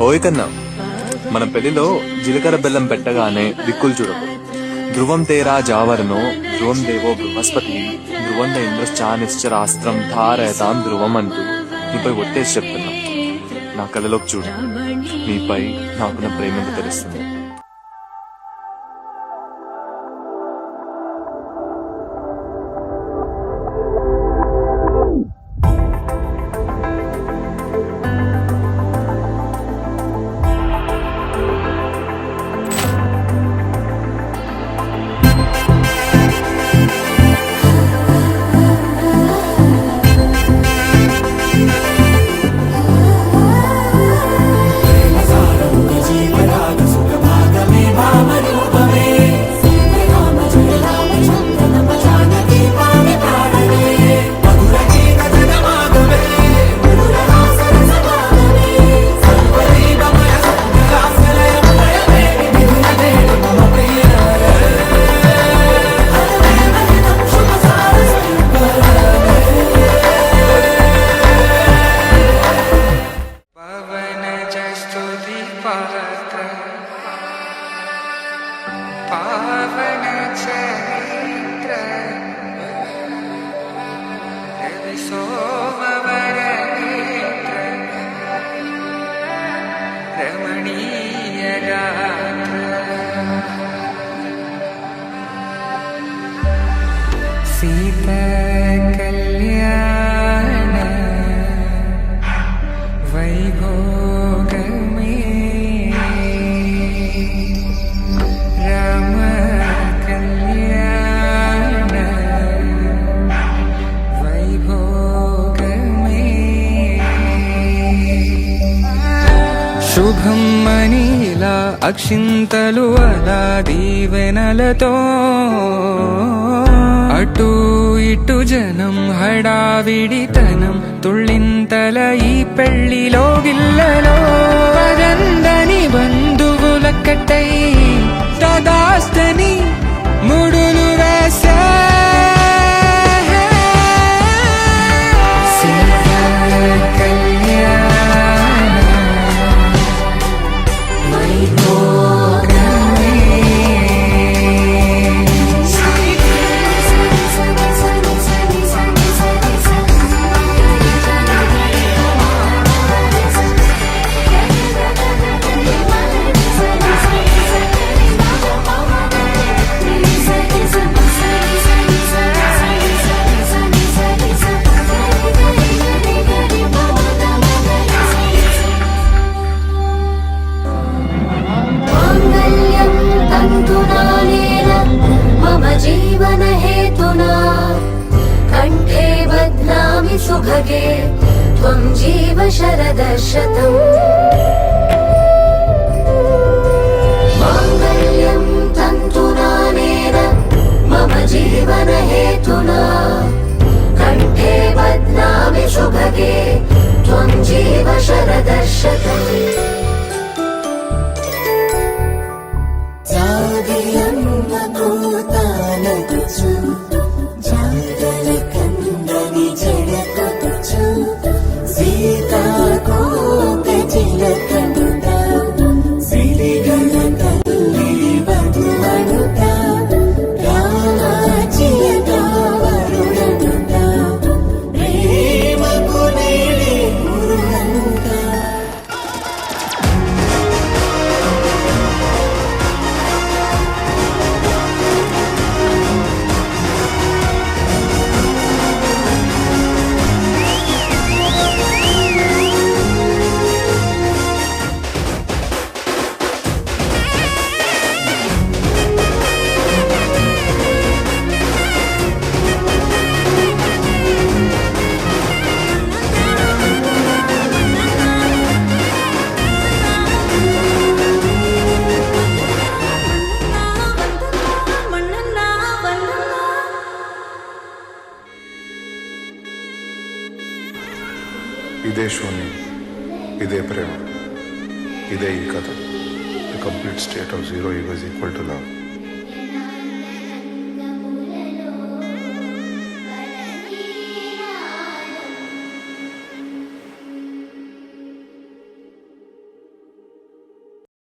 ఓయ్ కన్నా, మన పెళ్లిలో జీలకర్ర బెల్లం పెట్టగానే దిక్కులు చూడకు. ధ్రువం తేరా జావరణో ధ్రువం దేవో బృహస్పతి ధ్రువంత ఇంద్రశ్చానిశ్చరాస్త్రం ధారయతాం ధ్రువం అంటూ నీపై ఒట్టేసి చెప్తున్నా. నా కళ్ళలోకి చూడు, నీపై నాకున్న ప్రేమ తెలుస్తుంది. पावन चरित्र रवि सोमवर नेत्र रमणीय गात्र सीता कल्याण वैभोग శుభం మనీలా అక్షింతలు అలా దీవెనలతో అటు ఇటు జనం హడావిడితనం తుళ్ళింతల ఈ పెళ్లిలో గిల్లలో పదందని బంధువులక్కటై తదాస్తని ముడులు వేసే जीवन हेतुना कंठे बध्नामि सुभगे त्वं जीव शरदशतम् माङ्गल्यं तन्तुनानेन मम जीवन हेतुना कंठे बध्नामि सुभगे त्वं जीव शरदशतम् ఇదే శూన్యం, ఇదే ప్రేమ, ఇదే ఈ కథ. The complete state of zero ego is equal to love.